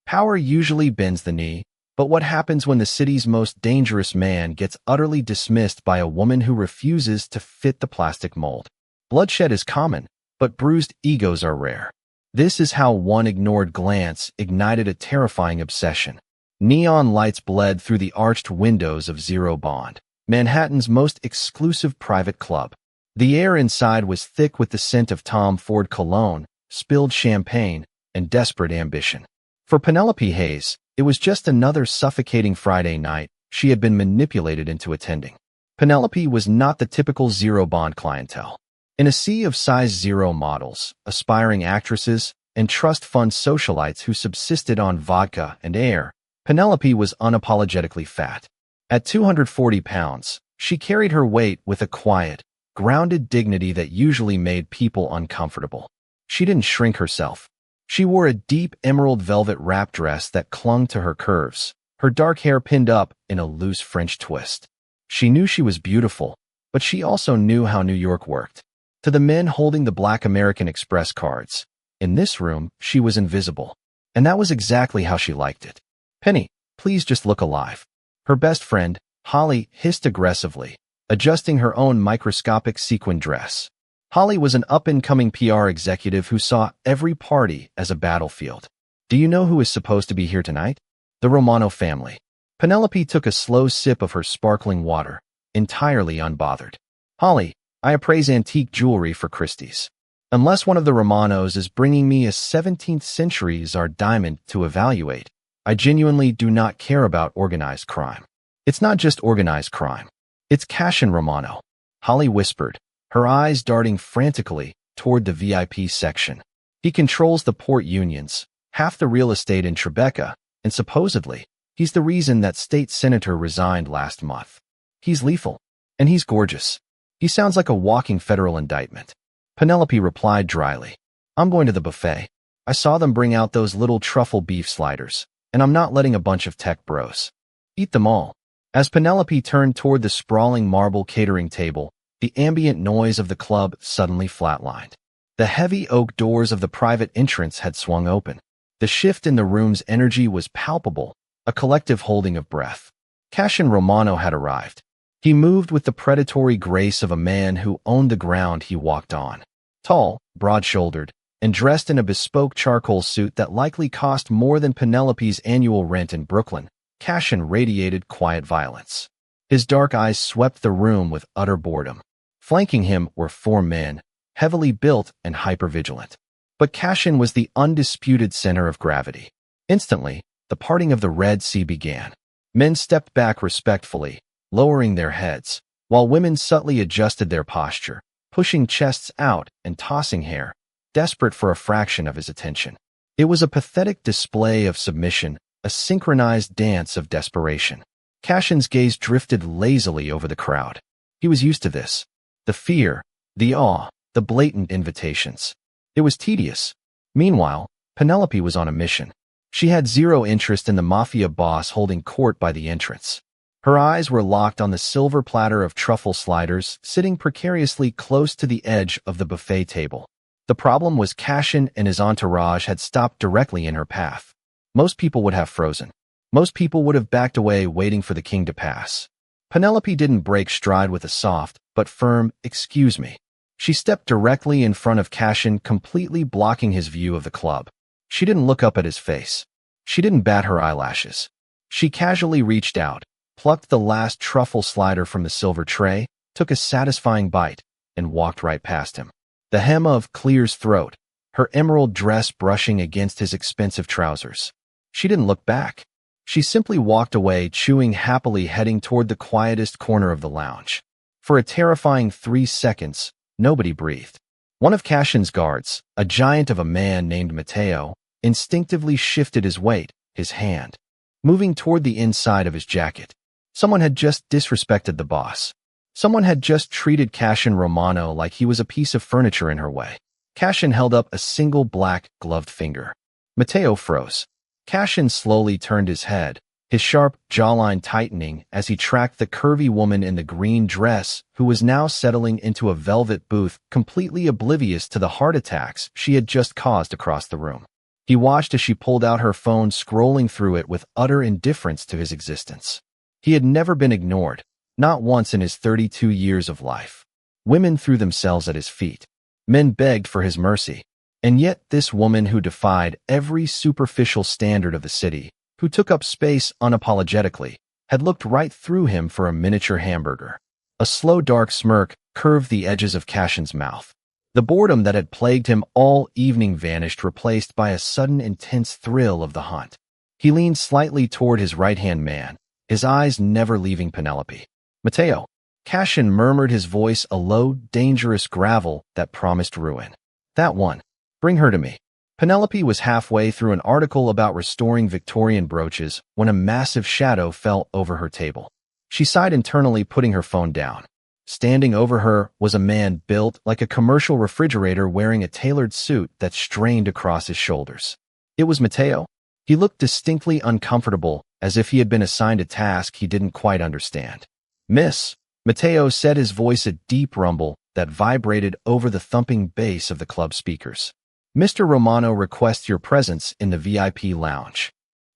Power usually bends the knee, but what happens when the city's most dangerous man gets utterly dismissed by a woman who refuses to fit the plastic mold? Bloodshed is common, but bruised egos are rare. This is how one ignored glance ignited a terrifying obsession. Neon lights bled through the arched windows of Zero Bond, Manhattan's most exclusive private club. The air inside was thick with the scent of Tom Ford cologne, spilled champagne, and desperate ambition. For Penelope Hayes, it was just another suffocating Friday night she had been manipulated into attending. Penelope was not the typical Zero Bond clientele. In a sea of size zero models, aspiring actresses, and trust fund socialites who subsisted on vodka and air, Penelope was unapologetically fat. At 240 pounds, she carried her weight with a quiet, grounded dignity that usually made people uncomfortable. She didn't shrink herself. She wore a deep emerald velvet wrap dress that clung to her curves, her dark hair pinned up in a loose French twist. She knew she was beautiful, but she also knew how New York worked. To the men holding the Black American Express cards, in this room, she was invisible. And that was exactly how she liked it. "Penny, please just look alive." Her best friend, Holly, hissed aggressively, adjusting her own microscopic sequin dress. Holly was an up-and-coming PR executive who saw every party as a battlefield. "Do you know who is supposed to be here tonight?" "The Romano family." Penelope took a slow sip of her sparkling water, entirely unbothered. "Holly, I appraise antique jewelry for Christie's. Unless one of the Romanos is bringing me a 17th century Zard diamond to evaluate, I genuinely do not care about organized crime." "It's not just organized crime. It's Cassian Romano," Holly whispered, her eyes darting frantically toward the VIP section. "He controls the port unions, half the real estate in Tribeca, and supposedly, he's the reason that state senator resigned last month. He's lethal, and he's gorgeous. He sounds like a walking federal indictment." Penelope replied dryly, "I'm going to the buffet. I saw them bring out those little truffle beef sliders, and I'm not letting a bunch of tech bros eat them all." As Penelope turned toward the sprawling marble catering table, the ambient noise of the club suddenly flatlined. The heavy oak doors of the private entrance had swung open. The shift in the room's energy was palpable, a collective holding of breath. Cassian Romano had arrived. He moved with the predatory grace of a man who owned the ground he walked on. Tall, broad-shouldered, and dressed in a bespoke charcoal suit that likely cost more than Penelope's annual rent in Brooklyn, Cassian radiated quiet violence. His dark eyes swept the room with utter boredom. Flanking him were four men, heavily built and hypervigilant. But Cassian was the undisputed center of gravity. Instantly, the parting of the Red Sea began. Men stepped back respectfully, lowering their heads, while women subtly adjusted their posture, pushing chests out and tossing hair, desperate for a fraction of his attention. It was a pathetic display of submission, a synchronized dance of desperation. Cassian's gaze drifted lazily over the crowd. He was used to this. The fear, the awe, the blatant invitations. It was tedious. Meanwhile, Penelope was on a mission. She had zero interest in the Mafia boss holding court by the entrance. Her eyes were locked on the silver platter of truffle sliders sitting precariously close to the edge of the buffet table. The problem was Cassian and his entourage had stopped directly in her path. Most people would have frozen. Most people would have backed away waiting for the king to pass. Penelope didn't break stride with a soft, but firm, "Excuse me." She stepped directly in front of Cassian, completely blocking his view of the club. She didn't look up at his face. She didn't bat her eyelashes. She casually reached out, plucked the last truffle slider from the silver tray, took a satisfying bite, and walked right past him. The hem of Clear's throat, her emerald dress brushing against his expensive trousers. She didn't look back. She simply walked away, chewing happily, heading toward the quietest corner of the lounge. For a terrifying 3 seconds, nobody breathed. One of Cassian's guards, a giant of a man named Matteo, instinctively shifted his weight, his hand, moving toward the inside of his jacket. Someone had just disrespected the boss. Someone had just treated Cassian Romano like he was a piece of furniture in her way. Cassian held up a single black, gloved finger. Matteo froze. Cassian slowly turned his head, his sharp jawline tightening as he tracked the curvy woman in the green dress who was now settling into a velvet booth, completely oblivious to the heart attacks she had just caused across the room. He watched as she pulled out her phone, scrolling through it with utter indifference to his existence. He had never been ignored, not once in his 32 years of life. Women threw themselves at his feet. Men begged for his mercy. And yet this woman who defied every superficial standard of the city, who took up space unapologetically, had looked right through him for a miniature hamburger. A slow, dark smirk curved the edges of Cassian's mouth. The boredom that had plagued him all evening vanished, replaced by a sudden intense thrill of the hunt. He leaned slightly toward his right-hand man, his eyes never leaving Penelope. "Mateo," Cassian murmured, his voice a low, dangerous gravel that promised ruin. "That one. Bring her to me." Penelope was halfway through an article about restoring Victorian brooches when a massive shadow fell over her table. She sighed internally, putting her phone down. Standing over her was a man built like a commercial refrigerator, wearing a tailored suit that strained across his shoulders. It was Mateo. He looked distinctly uncomfortable, as if he had been assigned a task he didn't quite understand. "Miss," Mateo said, his voice a deep rumble that vibrated over the thumping bass of the club speakers. "Mr. Romano requests your presence in the VIP lounge."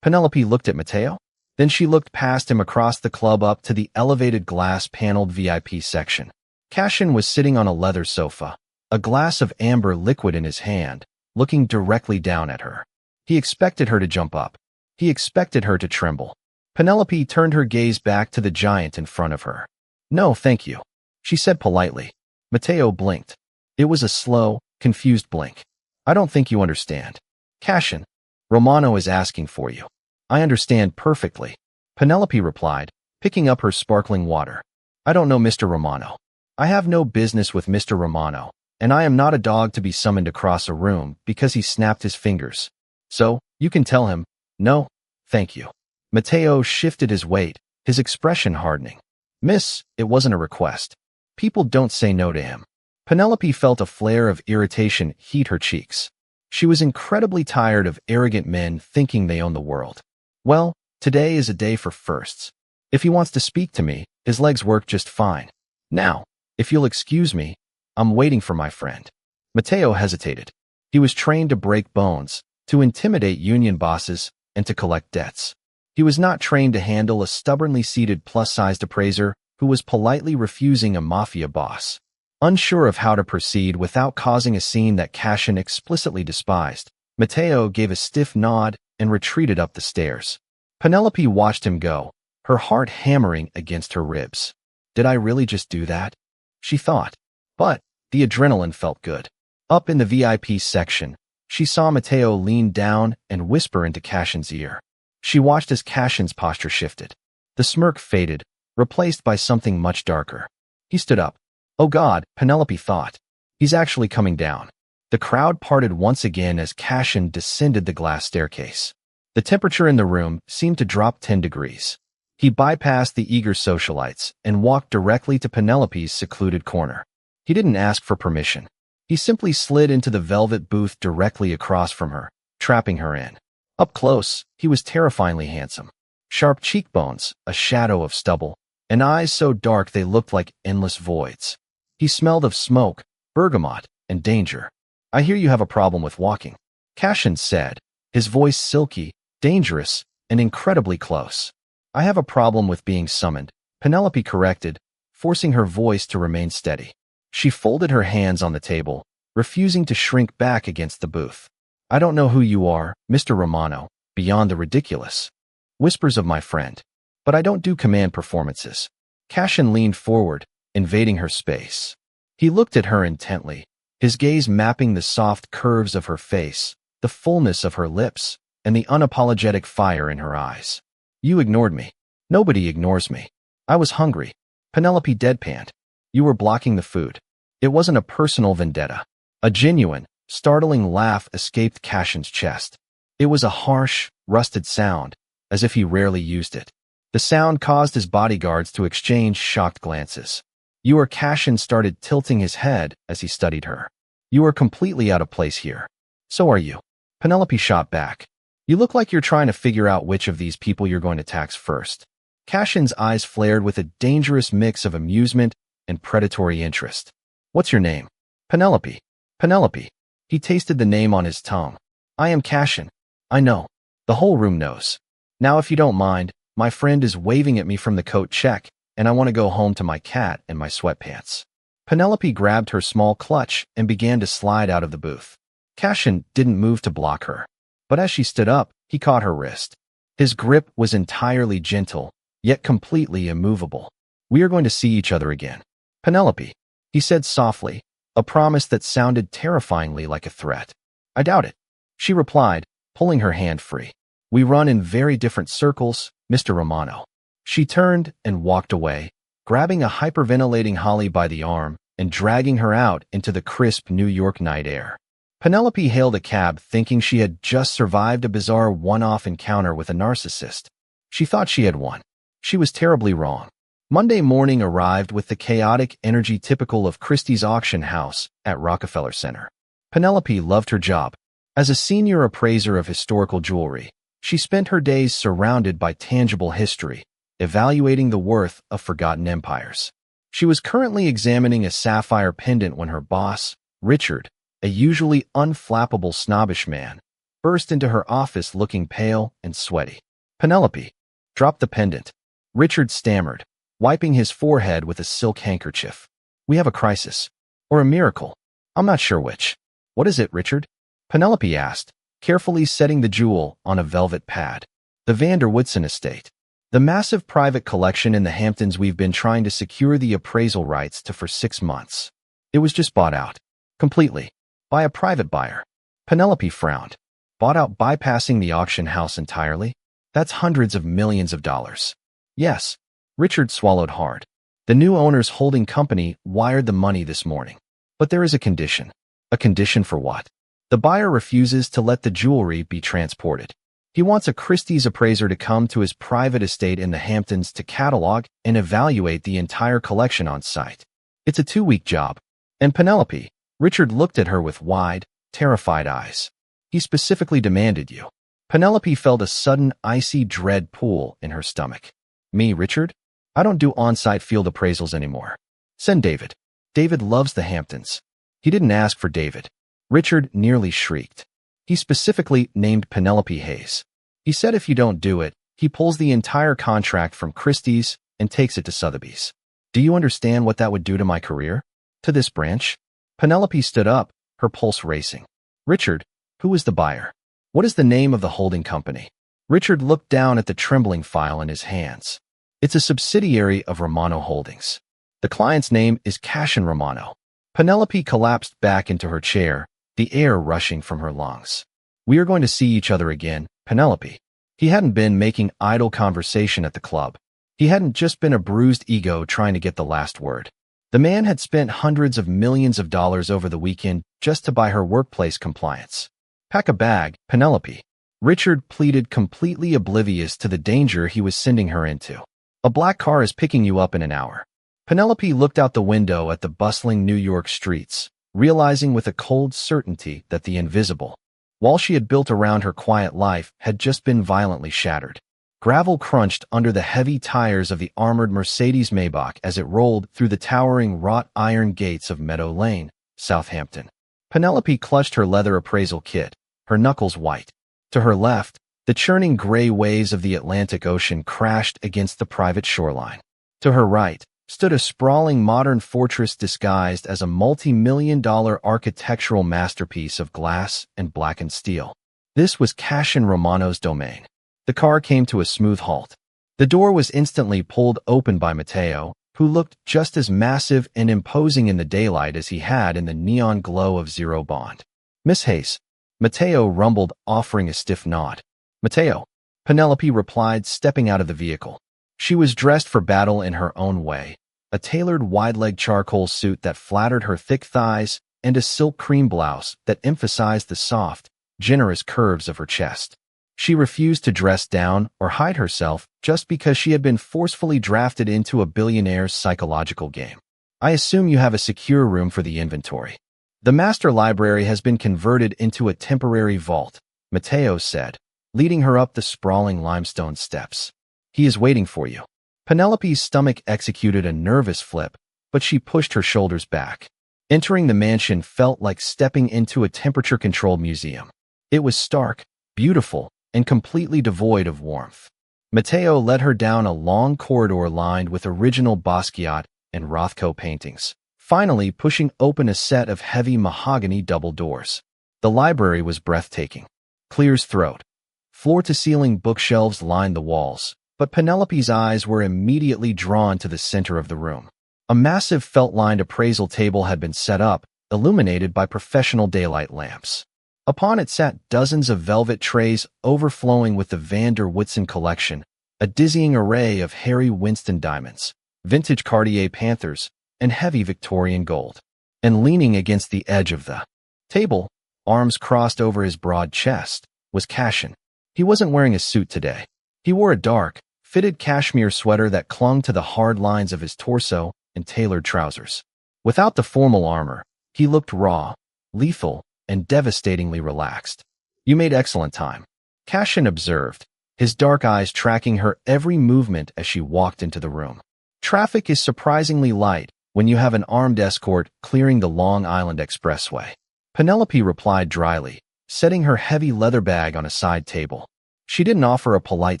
Penelope looked at Mateo. Then she looked past him across the club up to the elevated glass-paneled VIP section. Cassian was sitting on a leather sofa, a glass of amber liquid in his hand, looking directly down at her. He expected her to jump up. He expected her to tremble. Penelope turned her gaze back to the giant in front of her. "No, thank you," she said politely. Mateo blinked. It was a slow, confused blink. "I don't think you understand. Cassian, Romano is asking for you." "I understand perfectly," Penelope replied, picking up her sparkling water. "I don't know Mr. Romano. I have no business with Mr. Romano, and I am not a dog to be summoned across a room because he snapped his fingers. So, you can tell him, no, thank you." Mateo shifted his weight, his expression hardening. "Miss, it wasn't a request. People don't say no to him." Penelope felt a flare of irritation heat her cheeks. She was incredibly tired of arrogant men thinking they own the world. "Well, today is a day for firsts. If he wants to speak to me, his legs work just fine. Now, if you'll excuse me, I'm waiting for my friend." Mateo hesitated. He was trained to break bones, to intimidate union bosses, and to collect debts. He was not trained to handle a stubbornly seated plus-sized appraiser who was politely refusing a Mafia boss. Unsure of how to proceed without causing a scene that Cassian explicitly despised, Mateo gave a stiff nod and retreated up the stairs. Penelope watched him go, her heart hammering against her ribs. Did I really just do that? She thought. But the adrenaline felt good. Up in the VIP section, she saw Mateo lean down and whisper into Cassian's ear. She watched as Cassian's posture shifted. The smirk faded, replaced by something much darker. He stood up. "Oh God," Penelope thought. "He's actually coming down." The crowd parted once again as Cassian descended the glass staircase. The temperature in the room seemed to drop 10 degrees. He bypassed the eager socialites and walked directly to Penelope's secluded corner. He didn't ask for permission. He simply slid into the velvet booth directly across from her, trapping her in. Up close, he was terrifyingly handsome. Sharp cheekbones, a shadow of stubble, and eyes so dark they looked like endless voids. He smelled of smoke, bergamot, and danger. "I hear you have a problem with walking," Cassian said, his voice silky, dangerous, and incredibly close. "I have a problem with being summoned," Penelope corrected, forcing her voice to remain steady. She folded her hands on the table, refusing to shrink back against the booth. "I don't know who you are, Mr. Romano, beyond the ridiculous whispers of my friend. But I don't do command performances." Cassian leaned forward, invading her space. He looked at her intently, his gaze mapping the soft curves of her face, the fullness of her lips, and the unapologetic fire in her eyes. "You ignored me. Nobody ignores me. I was hungry." Penelope deadpanned. "You were blocking the food." It wasn't a personal vendetta. A genuine, startling laugh escaped Cassian's chest. It was a harsh, rusted sound, as if he rarely used it. The sound caused his bodyguards to exchange shocked glances. "You are..." Cassian started tilting his head as he studied her. "You are completely out of place here." "So are you." Penelope shot back. "You look like you're trying to figure out which of these people you're going to tax first." Cassian's eyes flared with a dangerous mix of amusement and predatory interest. "What's your name?" "Penelope." "Penelope." He tasted the name on his tongue. I am Cassian. I know. The whole room knows. Now if you don't mind, my friend is waving at me from the coat check, and I want to go home to my cat and my sweatpants. Penelope grabbed her small clutch and began to slide out of the booth. Cassian didn't move to block her, but as she stood up, he caught her wrist. His grip was entirely gentle, yet completely immovable. We are going to see each other again. Penelope, he said softly, a promise that sounded terrifyingly like a threat. I doubt it, she replied, pulling her hand free. We run in very different circles, Mr. Romano. She turned and walked away, grabbing a hyperventilating Holly by the arm and dragging her out into the crisp New York night air. Penelope hailed a cab thinking she had just survived a bizarre one-off encounter with a narcissist. She thought she had won. She was terribly wrong. Monday morning arrived with the chaotic energy typical of Christie's auction house at Rockefeller Center. Penelope loved her job. As a senior appraiser of historical jewelry, she spent her days surrounded by tangible history, evaluating the worth of forgotten empires. She was currently examining a sapphire pendant when her boss, Richard, a usually unflappable snobbish man, burst into her office looking pale and sweaty. Penelope, drop the pendant, Richard stammered, wiping his forehead with a silk handkerchief. We have a crisis. Or a miracle. I'm not sure which. What is it, Richard? Penelope asked, carefully setting the jewel on a velvet pad. The Van der Woodsen estate. The massive private collection in the Hamptons we've been trying to secure the appraisal rights to for 6 months. It was just bought out. Completely. By a private buyer. Penelope frowned. Bought out bypassing the auction house entirely? That's hundreds of millions of dollars. Yes. Richard swallowed hard. The new owner's holding company wired the money this morning. But there is a condition. A condition for what? The buyer refuses to let the jewelry be transported. He wants a Christie's appraiser to come to his private estate in the Hamptons to catalog and evaluate the entire collection on site. It's a 2-week job. And Penelope, Richard looked at her with wide, terrified eyes. He specifically demanded you. Penelope felt a sudden icy dread pool in her stomach. Me, Richard? I don't do on-site field appraisals anymore. Send David. David loves the Hamptons. He didn't ask for David. Richard nearly shrieked. He specifically named Penelope Hayes. He said if you don't do it, he pulls the entire contract from Christie's and takes it to Sotheby's. Do you understand what that would do to my career? To this branch? Penelope stood up, her pulse racing. Richard, who is the buyer? What is the name of the holding company? Richard looked down at the trembling file in his hands. It's a subsidiary of Romano Holdings. The client's name is Cassian Romano. Penelope collapsed back into her chair, the air rushing from her lungs. We are going to see each other again, Penelope. He hadn't been making idle conversation at the club. He hadn't just been a bruised ego trying to get the last word. The man had spent hundreds of millions of dollars over the weekend just to buy her workplace compliance. Pack a bag, Penelope. Richard pleaded, completely oblivious to the danger he was sending her into. A black car is picking you up in an hour. Penelope looked out the window at the bustling New York streets, realizing with a cold certainty that the invisible wall she had built around her quiet life had just been violently shattered. Gravel crunched under the heavy tires of the armored Mercedes Maybach as it rolled through the towering wrought iron gates of Meadow Lane, Southampton. Penelope clutched her leather appraisal kit, her knuckles white. To her left, the churning gray waves of the Atlantic Ocean crashed against the private shoreline. To her right, stood a sprawling modern fortress disguised as a multi-million-dollar architectural masterpiece of glass and blackened steel. This was Cassian Romano's domain. The car came to a smooth halt. The door was instantly pulled open by Matteo, who looked just as massive and imposing in the daylight as he had in the neon glow of Zero Bond. Miss Hayes, Matteo rumbled, offering a stiff nod. Matteo, Penelope replied, stepping out of the vehicle. She was dressed for battle in her own way, a tailored wide-leg charcoal suit that flattered her thick thighs and a silk cream blouse that emphasized the soft, generous curves of her chest. She refused to dress down or hide herself just because she had been forcefully drafted into a billionaire's psychological game. I assume you have a secure room for the inventory. The master library has been converted into a temporary vault, Matteo said, leading her up the sprawling limestone steps. He is waiting for you. Penelope's stomach executed a nervous flip, but she pushed her shoulders back. Entering the mansion felt like stepping into a temperature-controlled museum. It was stark, beautiful, and completely devoid of warmth. Matteo led her down a long corridor lined with original Basquiat and Rothko paintings, finally pushing open a set of heavy mahogany double doors. The library was breathtaking, clear as throat. Floor-to-ceiling bookshelves lined the walls, but Penelope's eyes were immediately drawn to the center of the room. A massive felt-lined appraisal table had been set up, illuminated by professional daylight lamps. Upon it sat dozens of velvet trays overflowing with the Van der Woodsen collection, a dizzying array of Harry Winston diamonds, vintage Cartier Panthers, and heavy Victorian gold. And leaning against the edge of the table, arms crossed over his broad chest, was Cassian. He wasn't wearing a suit today. He wore a dark, fitted cashmere sweater that clung to the hard lines of his torso and tailored trousers. Without the formal armor, he looked raw, lethal, and devastatingly relaxed. "You made excellent time," Cassian observed, his dark eyes tracking her every movement as she walked into the room. "Traffic is surprisingly light when you have an armed escort clearing the Long Island Expressway," Penelope replied dryly, setting her heavy leather bag on a side table. She didn't offer a polite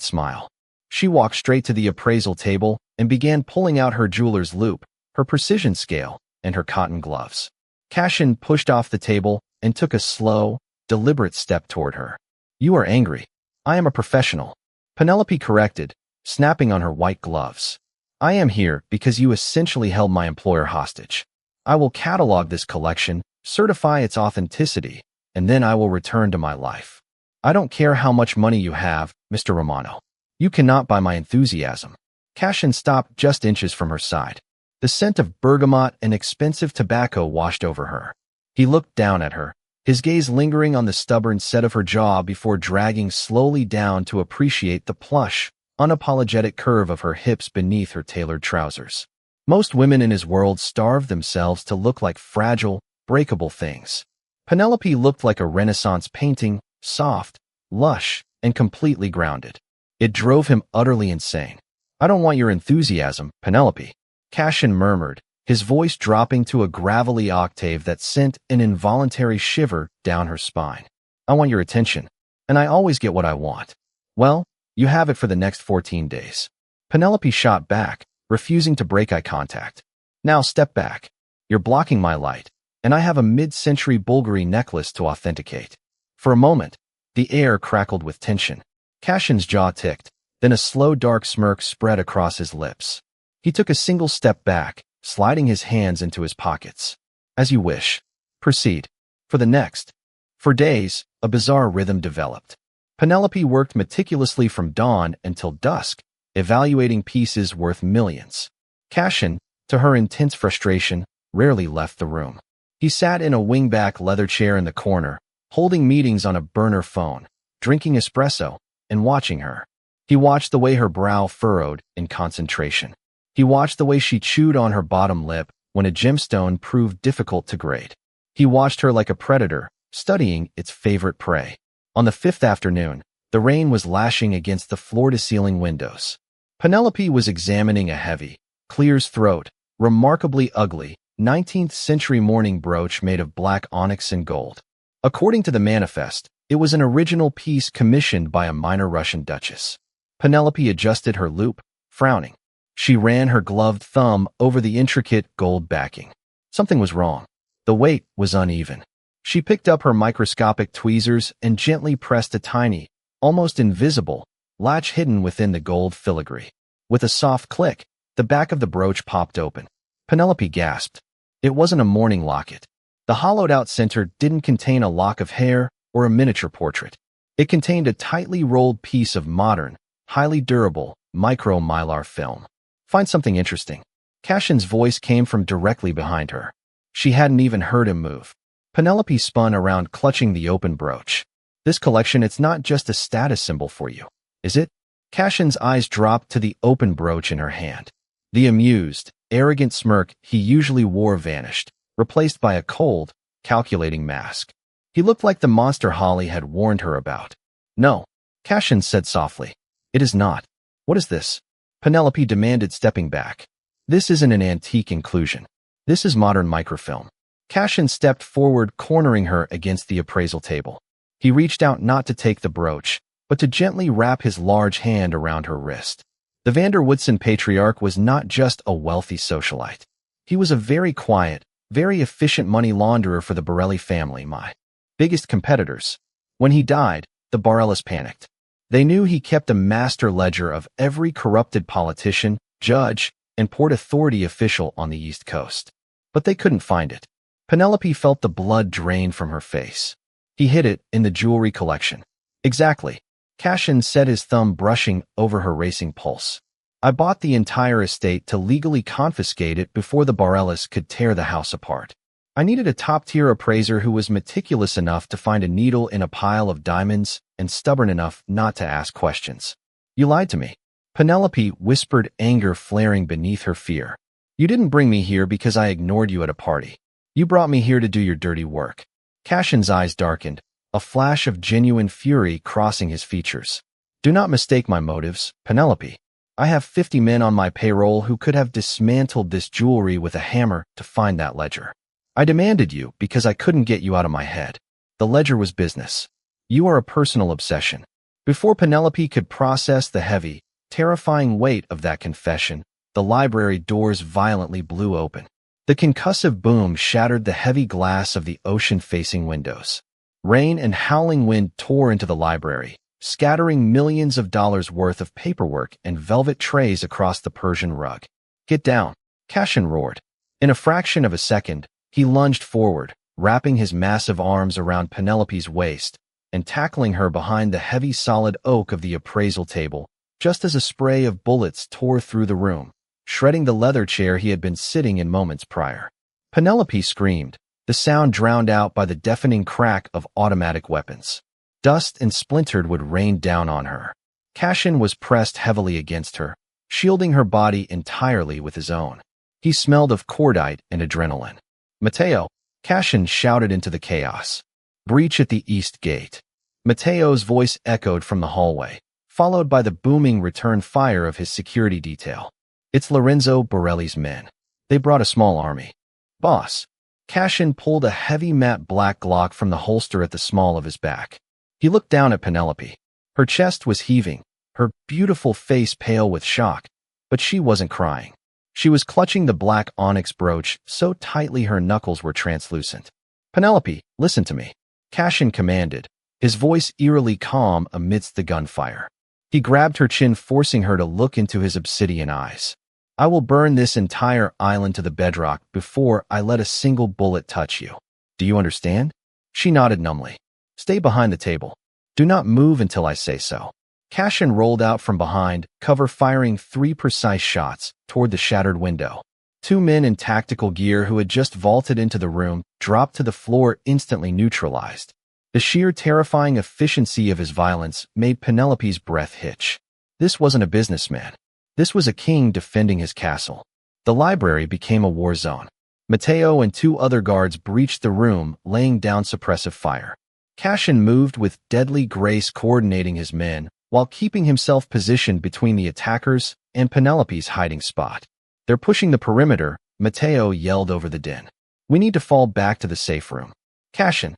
smile. She walked straight to the appraisal table and began pulling out her jeweler's loupe, her precision scale, and her cotton gloves. Cassian pushed off the table and took a slow, deliberate step toward her. "You are angry. I am a professional," Penelope corrected, snapping on her white gloves. "I am here because you essentially held my employer hostage. I will catalog this collection, certify its authenticity, and then I will return to my life. I don't care how much money you have, Mr. Romano. You cannot buy my enthusiasm." Cassian stopped just inches from her side. The scent of bergamot and expensive tobacco washed over her. He looked down at her, his gaze lingering on the stubborn set of her jaw before dragging slowly down to appreciate the plush, unapologetic curve of her hips beneath her tailored trousers. Most women in his world starve themselves to look like fragile, breakable things. Penelope looked like a Renaissance painting, soft, lush, and completely grounded. It drove him utterly insane. "I don't want your enthusiasm, Penelope," Cassian murmured, his voice dropping to a gravelly octave that sent an involuntary shiver down her spine. "I want your attention, and I always get what I want. Well, you have it for the next 14 days. Penelope shot back, refusing to break eye contact. "Now step back. You're blocking my light, and I have a mid-century Bulgari necklace to authenticate." For a moment, the air crackled with tension. Cassian's jaw ticked, then a slow dark smirk spread across his lips. He took a single step back, sliding his hands into his pockets. "As you wish. Proceed." For the next. For days, a bizarre rhythm developed. Penelope worked meticulously from dawn until dusk, evaluating pieces worth millions. Cassian, to her intense frustration, rarely left the room. He sat in a wingback leather chair in the corner, holding meetings on a burner phone, drinking espresso, and watching her. He watched the way her brow furrowed in concentration. He watched the way she chewed on her bottom lip when a gemstone proved difficult to grade. He watched her like a predator, studying its favorite prey. On the fifth afternoon, the rain was lashing against the floor-to-ceiling windows. Penelope was examining a heavy, clear-as throat, remarkably ugly, 19th-century mourning brooch made of black onyx and gold. According to the manifest, it was an original piece commissioned by a minor Russian duchess. Penelope adjusted her loupe, frowning. She ran her gloved thumb over the intricate gold backing. Something was wrong. The weight was uneven. She picked up her microscopic tweezers and gently pressed a tiny, almost invisible, latch hidden within the gold filigree. With a soft click, the back of the brooch popped open. Penelope gasped. It wasn't a mourning locket. The hollowed-out center didn't contain a lock of hair or a miniature portrait. It contained a tightly rolled piece of modern, highly durable, micro-mylar film. "Find something interesting." Cassian's voice came from directly behind her. She hadn't even heard him move. Penelope spun around, clutching the open brooch. "This collection, it's not just a status symbol for you, is it?" Cassian's eyes dropped to the open brooch in her hand. The amused, arrogant smirk he usually wore vanished, replaced by a cold, calculating mask. He looked like the monster Holly had warned her about. "No," Cassian said softly. "It is not." "What is this?" Penelope demanded, stepping back. "This isn't an antique inclusion. This is modern microfilm." Cassian stepped forward, cornering her against the appraisal table. He reached out not to take the brooch, but to gently wrap his large hand around her wrist. The Vanderwoodson patriarch was not just a wealthy socialite. He was a very quiet, very efficient money launderer for the Borelli family, my biggest competitors. When he died, the Borellis panicked. They knew he kept a master ledger of every corrupted politician, judge, and port authority official on the East Coast. But they couldn't find it. Penelope felt the blood drain from her face. He hid it in the jewelry collection. Exactly. Cassian said, his thumb brushing over her racing pulse. I bought the entire estate to legally confiscate it before the Borellis could tear the house apart. I needed a top-tier appraiser who was meticulous enough to find a needle in a pile of diamonds and stubborn enough not to ask questions. You lied to me. Penelope whispered, anger flaring beneath her fear. You didn't bring me here because I ignored you at a party. You brought me here to do your dirty work. Cassian's eyes darkened, a flash of genuine fury crossing his features. Do not mistake my motives, Penelope. I have 50 men on my payroll who could have dismantled this jewelry with a hammer to find that ledger. I demanded you because I couldn't get you out of my head. The ledger was business. You are a personal obsession. Before Penelope could process the heavy, terrifying weight of that confession, the library doors violently blew open. The concussive boom shattered the heavy glass of the ocean-facing windows. Rain and howling wind tore into the library, scattering millions of dollars worth of paperwork and velvet trays across the Persian rug. Get down, Cassian roared. In a fraction of a second, he lunged forward, wrapping his massive arms around Penelope's waist and tackling her behind the heavy solid oak of the appraisal table, just as a spray of bullets tore through the room, shredding the leather chair he had been sitting in moments prior. Penelope screamed, the sound drowned out by the deafening crack of automatic weapons. Dust and splintered would rain down on her. Cassian was pressed heavily against her, shielding her body entirely with his own. He smelled of cordite and adrenaline. Matteo, Cassian shouted into the chaos. Breach at the east gate. Matteo's voice echoed from the hallway, followed by the booming return fire of his security detail. It's Lorenzo Borelli's men. They brought a small army. Boss. Cassian pulled a heavy matte black Glock from the holster at the small of his back. He looked down at Penelope. Her chest was heaving, her beautiful face pale with shock, but she wasn't crying. She was clutching the black onyx brooch so tightly her knuckles were translucent. Penelope, listen to me. Cassian commanded, his voice eerily calm amidst the gunfire. He grabbed her chin, forcing her to look into his obsidian eyes. I will burn this entire island to the bedrock before I let a single bullet touch you. Do you understand? She nodded numbly. Stay behind the table. Do not move until I say so. Cassian rolled out from behind, cover firing 3 precise shots toward the shattered window. 2 men in tactical gear who had just vaulted into the room dropped to the floor, instantly neutralized. The sheer terrifying efficiency of his violence made Penelope's breath hitch. This wasn't a businessman. This was a king defending his castle. The library became a war zone. Matteo and 2 other guards breached the room, laying down suppressive fire. Cassian moved with deadly grace, coordinating his men, while keeping himself positioned between the attackers and Penelope's hiding spot. They're pushing the perimeter, Matteo yelled over the din. We need to fall back to the safe room. Cassian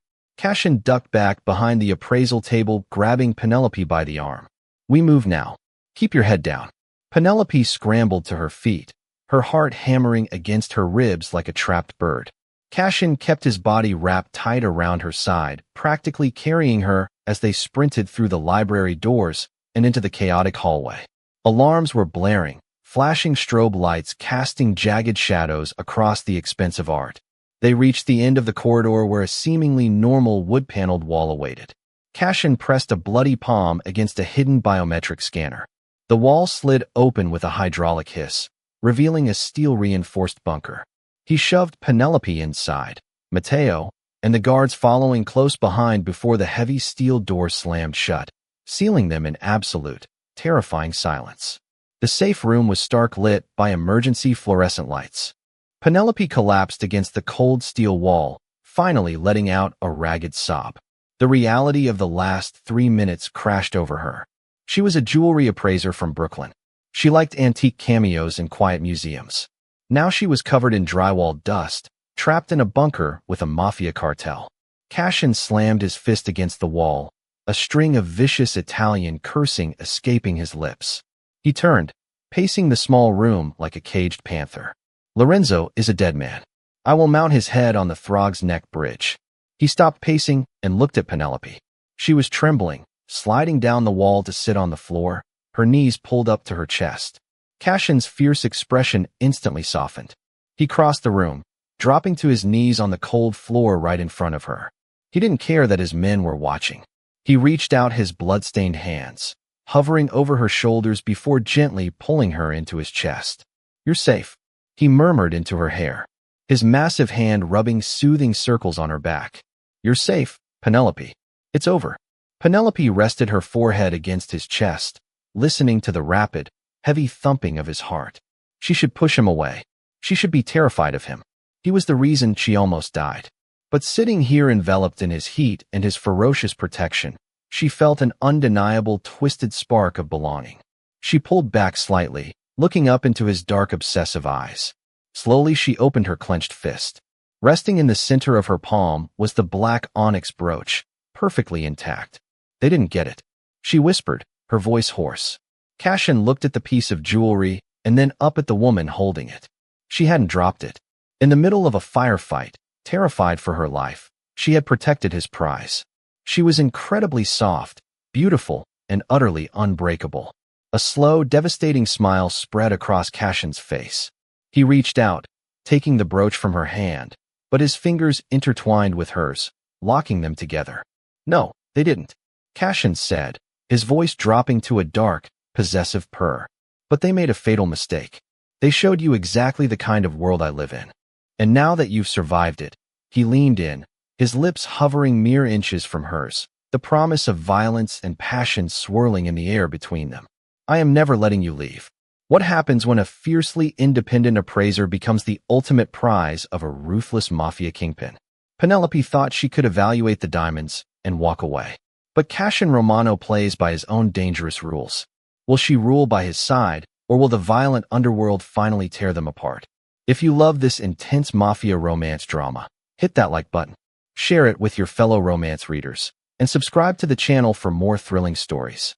ducked back behind the appraisal table, grabbing Penelope by the arm. We move now. Keep your head down. Penelope scrambled to her feet, her heart hammering against her ribs like a trapped bird. Cassian kept his body wrapped tight around her side, practically carrying her as they sprinted through the library doors and into the chaotic hallway. Alarms were blaring, flashing strobe lights casting jagged shadows across the expensive art. They reached the end of the corridor where a seemingly normal wood-paneled wall awaited. Cassian pressed a bloody palm against a hidden biometric scanner. The wall slid open with a hydraulic hiss, revealing a steel-reinforced bunker. He shoved Penelope inside, Matteo, and the guards following close behind before the heavy steel door slammed shut, sealing them in absolute, terrifying silence. The safe room was stark lit by emergency fluorescent lights. Penelope collapsed against the cold steel wall, finally letting out a ragged sob. The reality of the last 3 minutes crashed over her. She was a jewelry appraiser from Brooklyn. She liked antique cameos in quiet museums. Now she was covered in drywall dust, trapped in a bunker with a Mafia cartel. Cassian slammed his fist against the wall, a string of vicious Italian cursing escaping his lips. He turned, pacing the small room like a caged panther. Lorenzo is a dead man. I will mount his head on the Throg's neck bridge. He stopped pacing and looked at Penelope. She was trembling, sliding down the wall to sit on the floor, her knees pulled up to her chest. Cassian's fierce expression instantly softened. He crossed the room, dropping to his knees on the cold floor right in front of her. He didn't care that his men were watching. He reached out his blood-stained hands, hovering over her shoulders before gently pulling her into his chest. "You're safe," he murmured into her hair, his massive hand rubbing soothing circles on her back. "You're safe, Penelope. It's over." Penelope rested her forehead against his chest, listening to the rapid, heavy thumping of his heart. She should push him away. She should be terrified of him. He was the reason she almost died. But sitting here enveloped in his heat and his ferocious protection, she felt an undeniable twisted spark of belonging. She pulled back slightly, looking up into his dark, obsessive eyes. Slowly she opened her clenched fist. Resting in the center of her palm was the black onyx brooch, perfectly intact. "They didn't get it," she whispered, her voice hoarse. Cassian looked at the piece of jewelry and then up at the woman holding it. She hadn't dropped it. In the middle of a firefight, terrified for her life, she had protected his prize. She was incredibly soft, beautiful, and utterly unbreakable. A slow, devastating smile spread across Cassian's face. He reached out, taking the brooch from her hand, but his fingers intertwined with hers, locking them together. "No, they didn't," Cassian said, his voice dropping to a dark, possessive purr. "But they made a fatal mistake. They showed you exactly the kind of world I live in. And now that you've survived it," he leaned in, his lips hovering mere inches from hers, the promise of violence and passion swirling in the air between them. "I am never letting you leave." What happens when a fiercely independent appraiser becomes the ultimate prize of a ruthless mafia kingpin? Penelope thought she could evaluate the diamonds and walk away. But Cassian Romano plays by his own dangerous rules. Will she rule by his side, or will the violent underworld finally tear them apart? If you love this intense mafia romance drama, hit that like button, share it with your fellow romance readers, and subscribe to the channel for more thrilling stories.